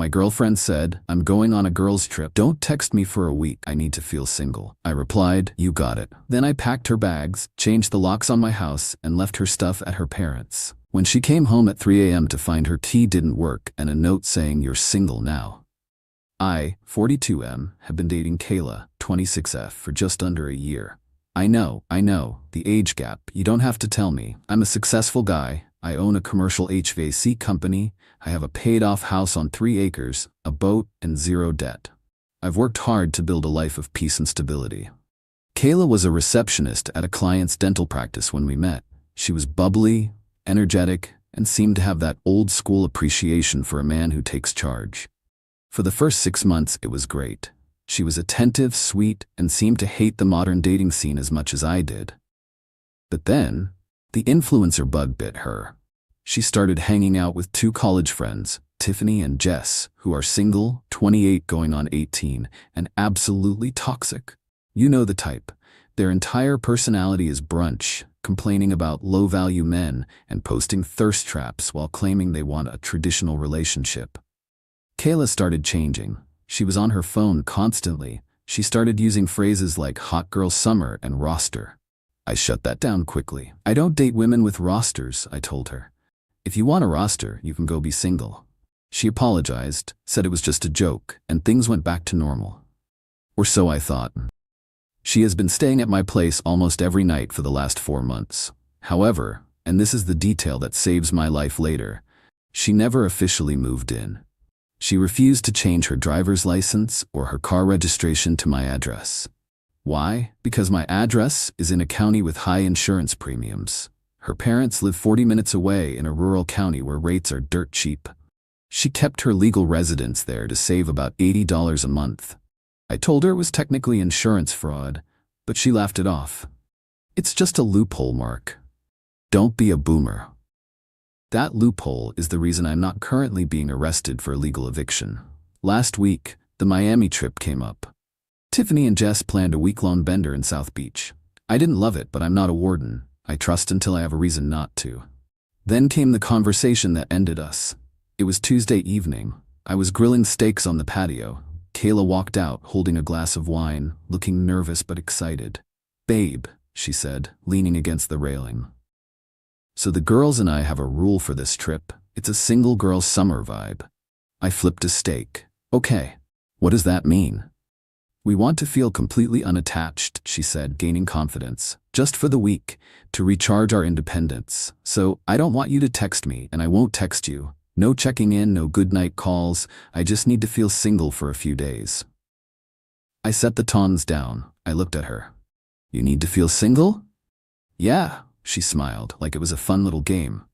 My girlfriend said, I'm going on a girls' trip. Don't text me for a week. I need to feel single. I replied, you got it. Then I packed her bags, changed the locks on my house, and left her stuff at her parents'. When she came home at 3 a.m. to find her tea didn't work and a note saying you're single now. I, 42M, have been dating Kayla, 26F, for just under a year. I know, the age gap, you don't have to tell me. I'm a successful guy. I own a commercial HVAC company. I have a paid-off house on 3 acres, a boat, and zero debt. I've worked hard to build a life of peace and stability. Kayla was a receptionist at a client's dental practice when we met. She was bubbly, energetic, and seemed to have that old-school appreciation for a man who takes charge. For the first 6 months, it was great. She was attentive, sweet, and seemed to hate the modern dating scene as much as I did. But then, the influencer bug bit her. She started hanging out with 2 college friends, Tiffany and Jess, who are single, 28 going on 18, and absolutely toxic. You know the type. Their entire personality is brunch, complaining about low-value men, and posting thirst traps while claiming they want a traditional relationship. Kayla started changing. She was on her phone constantly. She started using phrases like hot girl summer and roster. I shut that down quickly. I don't date women with rosters, I told her. If you want a roster, you can go be single. She apologized, said it was just a joke, and things went back to normal. Or so I thought. She has been staying at my place almost every night for the last 4 months. However, and this is the detail that saves my life later, she never officially moved in. She refused to change her driver's license or her car registration to my address. Why? Because my address is in a county with high insurance premiums. Her parents live 40 minutes away in a rural county where rates are dirt cheap. She kept her legal residence there to save about $80 a month. I told her it was technically insurance fraud, but she laughed it off. It's just a loophole, Mark. Don't be a boomer. That loophole is the reason I'm not currently being arrested for illegal eviction. Last week, the Miami trip came up. Tiffany and Jess planned a week-long bender in South Beach. I didn't love it, but I'm not a warden. I trust until I have a reason not to. Then came the conversation that ended us. It was Tuesday evening. I was grilling steaks on the patio. Kayla walked out, holding a glass of wine, looking nervous but excited. Babe, she said, leaning against the railing. So the girls and I have a rule for this trip. It's a single girl summer vibe. I flipped a steak. Okay, what does that mean? We want to feel completely unattached, she said, gaining confidence. Just for the week, to recharge our independence. So I don't want you to text me, and I won't text you. No checking in, no goodnight calls. I just need to feel single for a few days. I set the tongs down. I looked at her. You need to feel single? Yeah, she smiled, like it was a fun little game.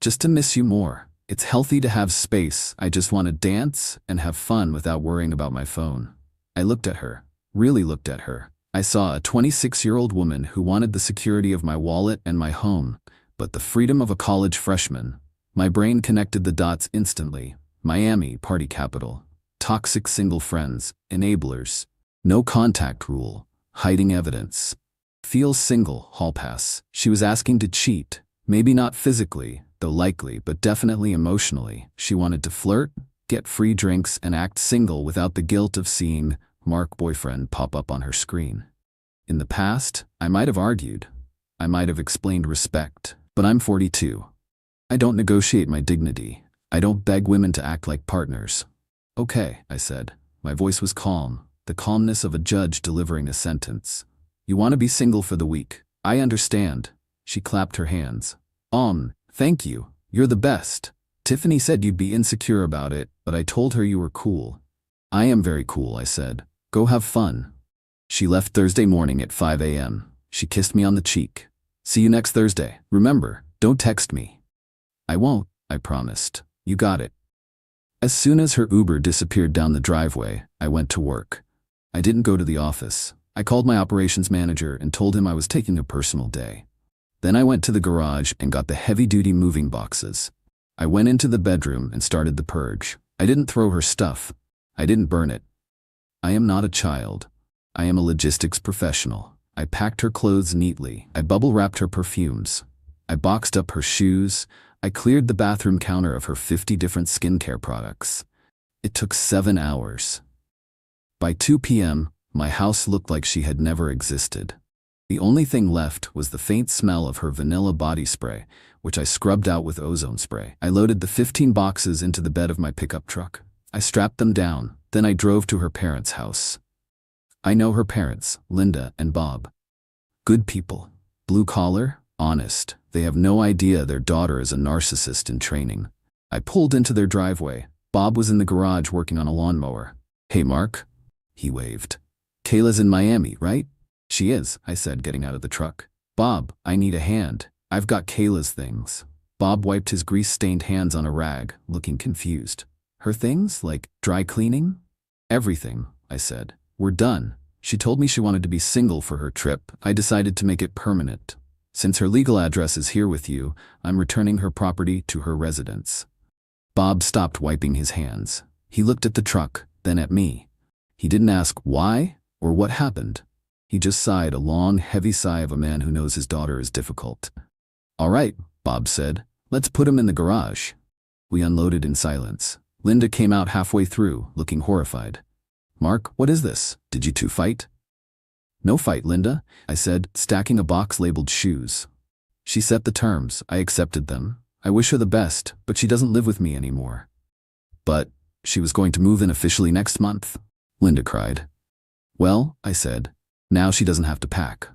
Just to miss you more. It's healthy to have space. I just want to dance and have fun without worrying about my phone. I looked at her, really looked at her. I saw a 26-year-old woman who wanted the security of my wallet and my home, but the freedom of a college freshman. My brain connected the dots instantly. Miami, party capital. Toxic single friends, enablers. No contact rule, hiding evidence. Feels single, hall pass. She was asking to cheat. Maybe not physically, though likely, but definitely emotionally. She wanted to flirt, get free drinks, and act single without the guilt of seeing Mark boyfriend pop up on her screen. In the past, I might have argued. I might have explained respect, but I'm 42. I don't negotiate my dignity. I don't beg women to act like partners. Okay, I said. My voice was calm, the calmness of a judge delivering a sentence. You want to be single for the week. I understand. She clapped her hands. Thank you. You're the best. Tiffany said you'd be insecure about it, but I told her you were cool. I am very cool, I said. Go have fun. She left Thursday morning at 5 a.m. She kissed me on the cheek. See you next Thursday. Remember, don't text me. I won't, I promised. You got it. As soon as her Uber disappeared down the driveway, I went to work. I didn't go to the office. I called my operations manager and told him I was taking a personal day. Then I went to the garage and got the heavy-duty moving boxes. I went into the bedroom and started the purge. I didn't throw her stuff. I didn't burn it. I am not a child. I am a logistics professional. I packed her clothes neatly. I bubble-wrapped her perfumes. I boxed up her shoes. I cleared the bathroom counter of her 50 different skincare products. It took 7 hours. By 2 p.m., my house looked like she had never existed. The only thing left was the faint smell of her vanilla body spray, which I scrubbed out with ozone spray. I loaded the 15 boxes into the bed of my pickup truck. I strapped them down, then I drove to her parents' house. I know her parents, Linda and Bob. Good people. Blue collar, honest. They have no idea their daughter is a narcissist in training. I pulled into their driveway. Bob was in the garage working on a lawnmower. "Hey, Mark." He waved. "Kayla's in Miami, right?" "She is," I said, getting out of the truck. "Bob, I need a hand. I've got Kayla's things." Bob wiped his grease-stained hands on a rag, looking confused. "Her things? Like dry cleaning?" "Everything," I said. "We're done. She told me she wanted to be single for her trip. I decided to make it permanent. Since her legal address is here with you, I'm returning her property to her residence." Bob stopped wiping his hands. He looked at the truck, then at me. He didn't ask why or what happened. He just sighed, a long, heavy sigh of a man who knows his daughter is difficult. "All right," Bob said. "Let's put him in the garage." We unloaded in silence. Linda came out halfway through, looking horrified. "Mark, what is this? Did you two fight?" "No fight, Linda," I said, stacking a box labeled shoes. "She set the terms. I accepted them. I wish her the best, but she doesn't live with me anymore." "But she was going to move in officially next month," Linda cried. "Well," I said, "now she doesn't have to pack."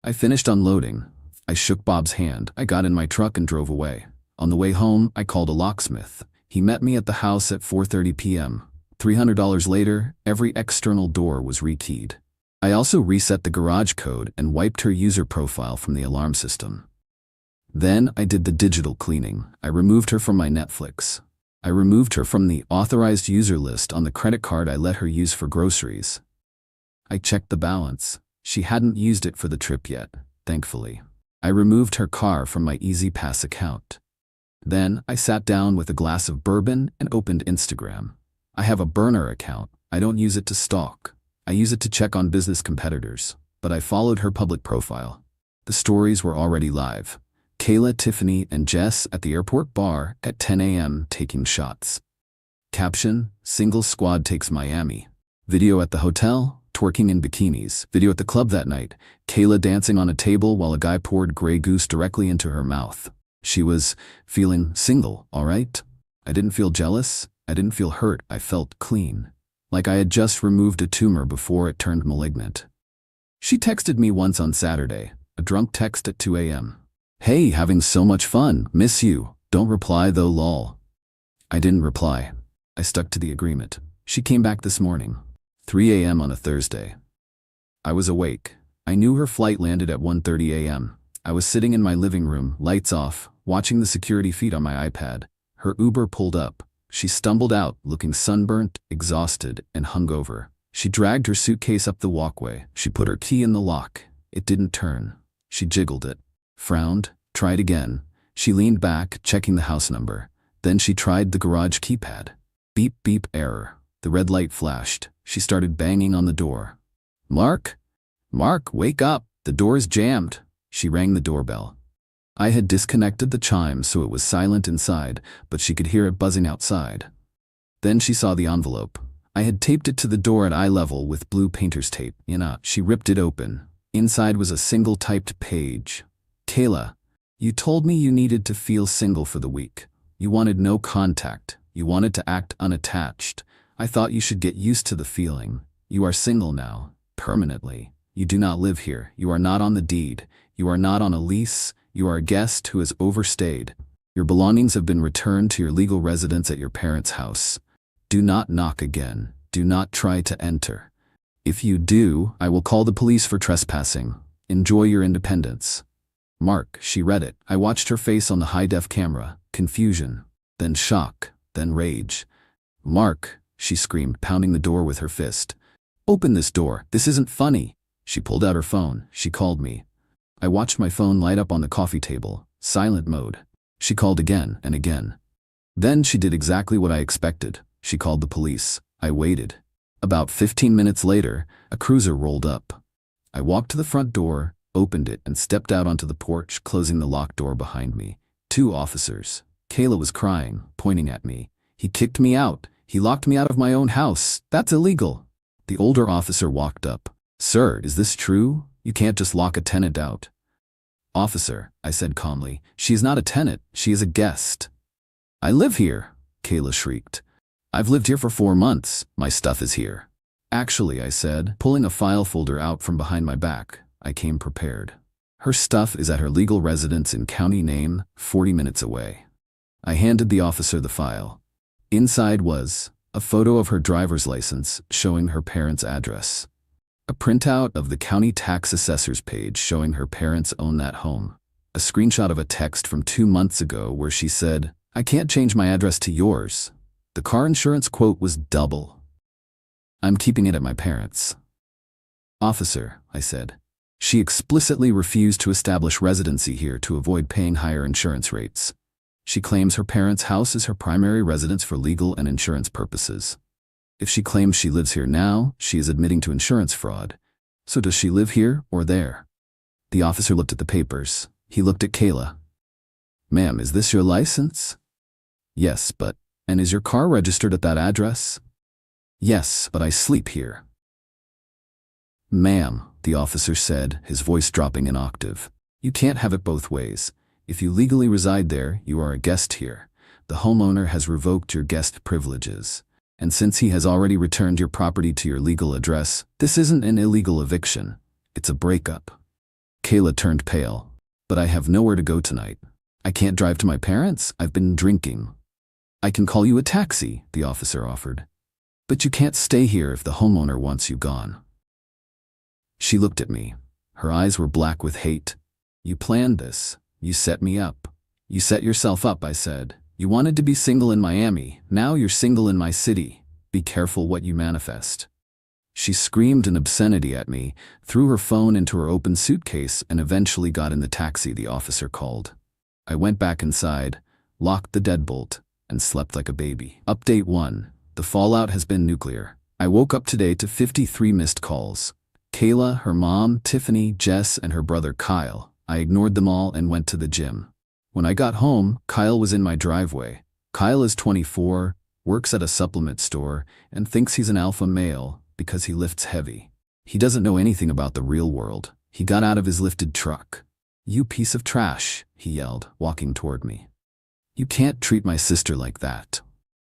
I finished unloading. I shook Bob's hand. I got in my truck and drove away. On the way home, I called a locksmith. He met me at the house at 4:30 p.m. $300 later, every external door was rekeyed. I also reset the garage code and wiped her user profile from the alarm system. Then I did the digital cleaning. I removed her from my Netflix. I removed her from the authorized user list on the credit card I let her use for groceries. I checked the balance. She hadn't used it for the trip yet, thankfully. I removed her car from my Easy Pass account. Then I sat down with a glass of bourbon and opened Instagram. I have a burner account. I don't use it to stalk. I use it to check on business competitors. But I followed her public profile. The stories were already live. Kayla, Tiffany, and Jess at the airport bar at 10 a.m. taking shots. Caption: Single squad takes Miami. Video at the hotel, twerking in bikinis. Video at the club that night, Kayla dancing on a table while a guy poured Grey Goose directly into her mouth. She was feeling single, all right? I didn't feel jealous. I didn't feel hurt. I felt clean. Like I had just removed a tumor before it turned malignant. She texted me once on Saturday, a drunk text at 2 a.m. "Hey, having so much fun. Miss you. Don't reply though, lol." I didn't reply. I stuck to the agreement. She came back this morning, 3 a.m. on a Thursday. I was awake. I knew her flight landed at 1:30 a.m. I was sitting in my living room, lights off, watching the security feed on my iPad. Her Uber pulled up. She stumbled out, looking sunburnt, exhausted, and hungover. She dragged her suitcase up the walkway. She put her key in the lock. It didn't turn. She jiggled it, frowned, tried again. She leaned back, checking the house number. Then she tried the garage keypad. Beep, beep, error. The red light flashed. She started banging on the door. "Mark? Mark, wake up. The door's jammed." She rang the doorbell. I had disconnected the chime so it was silent inside, but she could hear it buzzing outside. Then she saw the envelope. I had taped it to the door at eye level with blue painter's tape. She ripped it open. Inside was a single typed page. "Kayla, you told me you needed to feel single for the week. You wanted no contact. You wanted to act unattached. I thought you should get used to the feeling. You are single now, permanently. You do not live here. You are not on the deed. You are not on a lease. You are a guest who has overstayed. Your belongings have been returned to your legal residence at your parents' house. Do not knock again. Do not try to enter. If you do, I will call the police for trespassing. Enjoy your independence." "Mark," she read it. I watched her face on the high-def camera. Confusion, then shock, then rage. "Mark," she screamed, pounding the door with her fist. "Open this door. This isn't funny." She pulled out her phone. She called me. I watched my phone light up on the coffee table, silent mode. She called again and again. Then she did exactly what I expected. She called the police. I waited. About 15 minutes later, a cruiser rolled up. I walked to the front door, opened it, and stepped out onto the porch, closing the locked door behind me. 2 officers. Kayla was crying, pointing at me. "He kicked me out. He locked me out of my own house. That's illegal. The older officer walked up. Sir, is this true? You can't just lock a tenant out. Officer, I said calmly, she is not a tenant, she is a guest. I live here, Kayla shrieked. I've lived here for 4 months. My stuff is here. Actually, I said, pulling a file folder out from behind my back. I came prepared. Her stuff is at her legal residence in County Name, 40 minutes away. I handed the officer the file. Inside was a photo of her driver's license showing her parents' address. A printout of the county tax assessor's page showing her parents own that home. A screenshot of a text from 2 months ago where she said, I can't change my address to yours. The car insurance quote was double. I'm keeping it at my parents'. Officer, I said. She explicitly refused to establish residency here to avoid paying higher insurance rates. She claims her parents' house is her primary residence for legal and insurance purposes. If she claims she lives here now, she is admitting to insurance fraud. So does she live here or there? The officer looked at the papers. He looked at Kayla. Ma'am, is this your license? Yes, but, and is your car registered at that address? Yes, but I sleep here. Ma'am, the officer said, his voice dropping an octave. You can't have it both ways. If you legally reside there, you are a guest here. The homeowner has revoked your guest privileges. And since he has already returned your property to your legal address, this isn't an illegal eviction. It's a breakup. Kayla turned pale. But I have nowhere to go tonight. I can't drive to my parents'. I've been drinking. I can call you a taxi, the officer offered. But you can't stay here if the homeowner wants you gone. She looked at me. Her eyes were black with hate. You planned this. You set me up. You set yourself up, I said. You wanted to be single in Miami. Now you're single in my city. Be careful what you manifest. She screamed an obscenity at me, threw her phone into her open suitcase, and eventually got in the taxi the officer called. I went back inside, locked the deadbolt, and slept like a baby. Update 1. The fallout has been nuclear. I woke up today to 53 missed calls. Kayla, her mom, Tiffany, Jess, and her brother Kyle. I ignored them all and went to the gym. When I got home, Kyle was in my driveway. Kyle is 24, works at a supplement store, and thinks he's an alpha male because he lifts heavy. He doesn't know anything about the real world. He got out of his lifted truck. You piece of trash, he yelled, walking toward me. You can't treat my sister like that.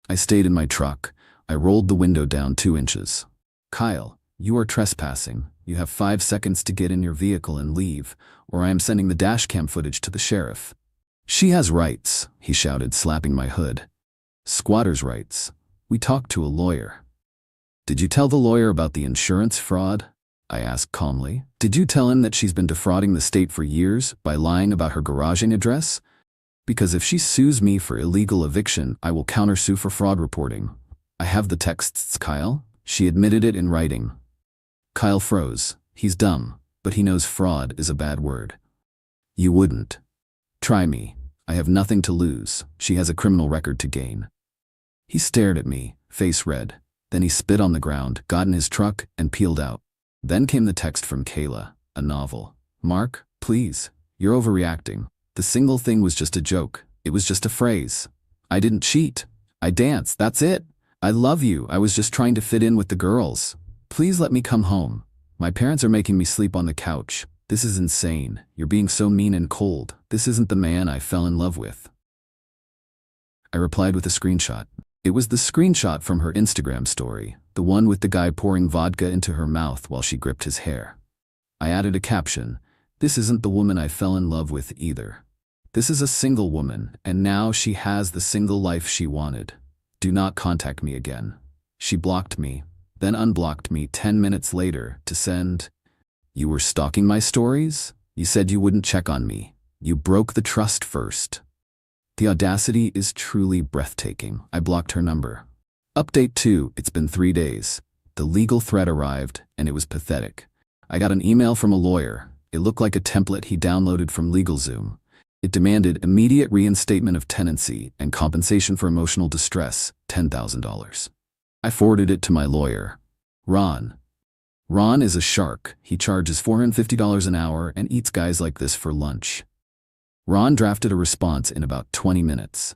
I stayed in my truck. I rolled the window down 2 inches. Kyle, you are trespassing. You have 5 seconds to get in your vehicle and leave, or I am sending the dashcam footage to the sheriff. She has rights, he shouted, slapping my hood. Squatters' rights. We talked to a lawyer. Did you tell the lawyer about the insurance fraud? I asked calmly. Did you tell him that she's been defrauding the state for years by lying about her garaging address? Because if she sues me for illegal eviction, I will countersue for fraud reporting. I have the texts, Kyle. She admitted it in writing. Kyle froze. He's dumb, but he knows fraud is a bad word. You wouldn't. Try me. I have nothing to lose. She has a criminal record to gain. He stared at me, face red. Then he spit on the ground, got in his truck, and peeled out. Then came the text from Kayla, a novel. Mark, please. You're overreacting. The single thing was just a joke. It was just a phrase. I didn't cheat. I danced. That's it. I love you. I was just trying to fit in with the girls. Please let me come home. My parents are making me sleep on the couch. This is insane. You're being so mean and cold. This isn't the man I fell in love with. I replied with a screenshot. It was the screenshot from her Instagram story, the one with the guy pouring vodka into her mouth while she gripped his hair. I added a caption. This isn't the woman I fell in love with either. This is a single woman, and now she has the single life she wanted. Do not contact me again. She blocked me, then unblocked me 10 minutes later to send, You were stalking my stories? You said you wouldn't check on me. You broke the trust first. The audacity is truly breathtaking. I blocked her number. Update 2, it's been 3 days. The legal threat arrived, and it was pathetic. I got an email from a lawyer. It looked like a template he downloaded from LegalZoom. It demanded immediate reinstatement of tenancy and compensation for emotional distress, $10,000. I forwarded it to my lawyer, Ron. Ron is a shark. He charges $450 an hour and eats guys like this for lunch. Ron drafted a response in about 20 minutes.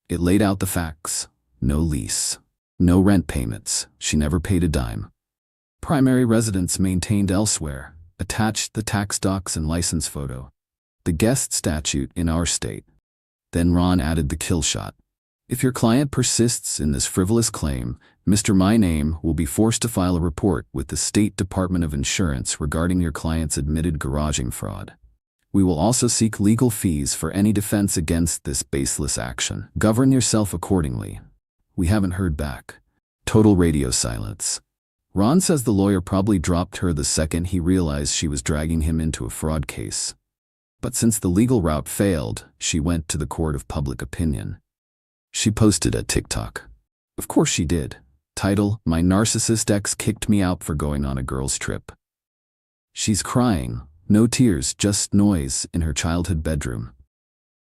It laid out the facts. No lease. No rent payments. She never paid a dime. Primary residence maintained elsewhere. Attached the tax docs and license photo. The guest statute in our state. Then Ron added the kill shot. If your client persists in this frivolous claim, Mr. My Name will be forced to file a report with the State Department of Insurance regarding your client's admitted garaging fraud. We will also seek legal fees for any defense against this baseless action. Govern yourself accordingly. We haven't heard back. Total radio silence. Ron says the lawyer probably dropped her the second he realized she was dragging him into a fraud case. But since the legal route failed, she went to the court of public opinion. She posted a TikTok. Of course she did. Title: My narcissist ex kicked me out for going on a girls' trip. She's crying. No tears, just noise in her childhood bedroom.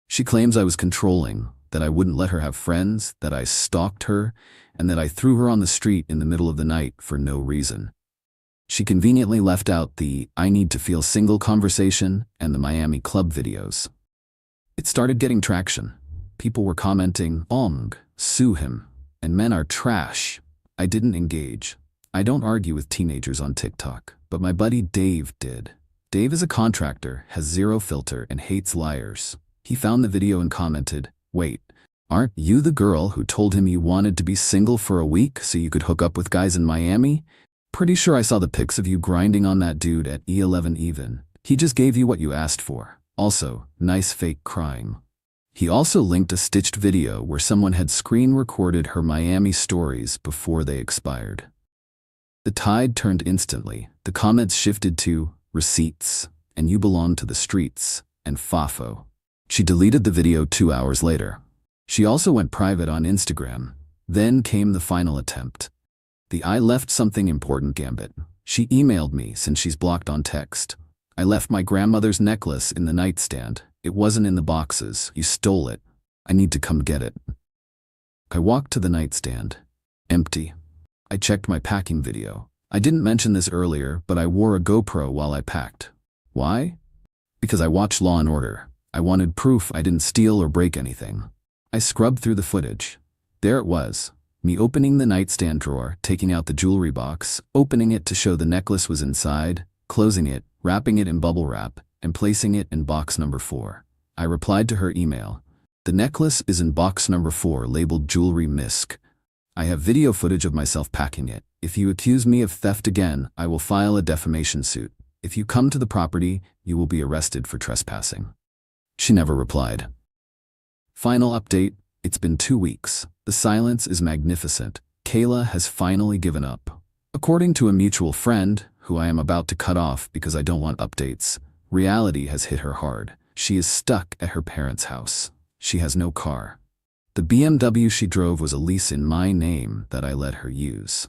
She claims I was controlling, that I wouldn't let her have friends, that I stalked her, and that I threw her on the street in the middle of the night for no reason. She conveniently left out the "I need to feel single" conversation and the Miami club videos. It started getting traction. People were commenting, sue him, and men are trash. I didn't engage. I don't argue with teenagers on TikTok, but my buddy Dave did. Dave is a contractor, has zero filter, and hates liars. He found the video and commented, "Wait, aren't you the girl who told him you wanted to be single for a week so you could hook up with guys in Miami? Pretty sure I saw the pics of you grinding on that dude at E11 even. He just gave you what you asked for. Also, nice fake crying." He also linked a stitched video where someone had screen recorded her Miami stories before they expired. The tide turned instantly. The comments shifted to "receipts," and "you belong to the streets," and "fafo." She deleted the video 2 hours later. She also went private on Instagram. Then came the final attempt. The "I left something important" gambit. She emailed me since she's blocked on text. "I left my grandmother's necklace in the nightstand. It wasn't in the boxes. You stole it. I need to come get it." I walked to the nightstand. Empty. I checked my packing video. I didn't mention this earlier, but I wore a GoPro while I packed. Why? Because I watch Law & Order. I wanted proof I didn't steal or break anything. I scrubbed through the footage. There it was. Me opening the nightstand drawer, taking out the jewelry box, opening it to show the necklace was inside, closing it, wrapping it in bubble wrap, and placing it in box number 4. I replied to her email. "The necklace is in box number 4 labeled jewelry misc. I have video footage of myself packing it. If you accuse me of theft again, I will file a defamation suit. If you come to the property, you will be arrested for trespassing." She never replied. Final update: it's been 2 weeks. The silence is magnificent. Kayla has finally given up. According to a mutual friend, who I am about to cut off because I don't want updates, reality has hit her hard. She is stuck at her parents' house. She has no car. The BMW she drove was a lease in my name that I let her use.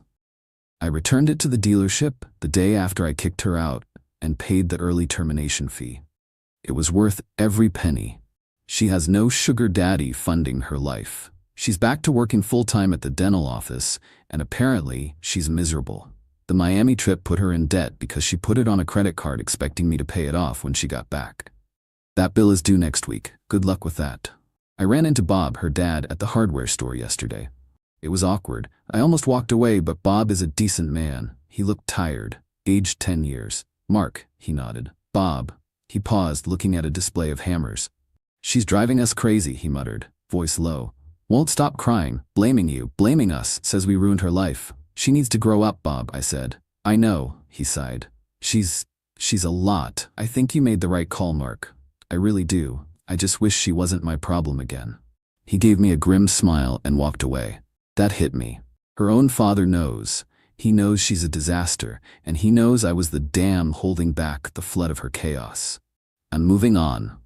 I returned it to the dealership the day after I kicked her out and paid the early termination fee. It was worth every penny. She has no sugar daddy funding her life. She's back to working full-time at the dental office, and apparently she's miserable. The Miami trip put her in debt because she put it on a credit card expecting me to pay it off when she got back. That bill is due next week. Good luck with that. I ran into Bob, her dad, at the hardware store yesterday. It was awkward. I almost walked away, but Bob is a decent man. He looked tired. Aged 10 years. "Mark," he nodded. "Bob." He paused, looking at a display of hammers. "She's driving us crazy," he muttered, voice low. "Won't stop crying, blaming you, blaming us, says we ruined her life. She needs to grow up, Bob," I said. "I know," he sighed. She's a lot. I think you made the right call, Mark. I really do. I just wish she wasn't my problem again." He gave me a grim smile and walked away. That hit me. Her own father knows. He knows she's a disaster, and he knows I was the dam holding back the flood of her chaos. I'm moving on.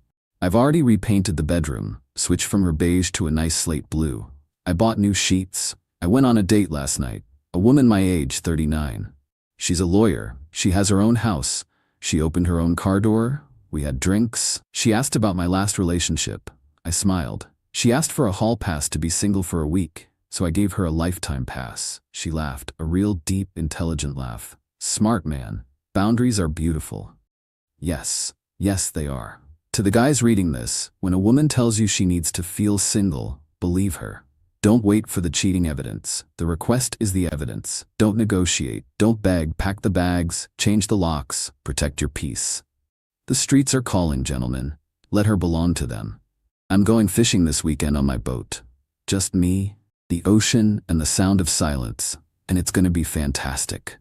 I've already repainted the bedroom, switched from her beige to a nice slate blue. I bought new sheets. I went on a date last night. A woman my age, 39. She's a lawyer. She has her own house. She opened her own car door. We had drinks. She asked about my last relationship. I smiled. She asked for a hall pass to be single for a week, so I gave her a lifetime pass. She laughed, a real deep, intelligent laugh. Smart man. Boundaries are beautiful. Yes, they are. To the guys reading this, when a woman tells you she needs to feel single, believe her. Don't wait for the cheating evidence. The request is the evidence. Don't negotiate. Don't beg. Pack the bags. Change the locks. Protect your peace. The streets are calling, gentlemen. Let her belong to them. I'm going fishing this weekend on my boat. Just me, the ocean, and the sound of silence. And it's gonna be fantastic.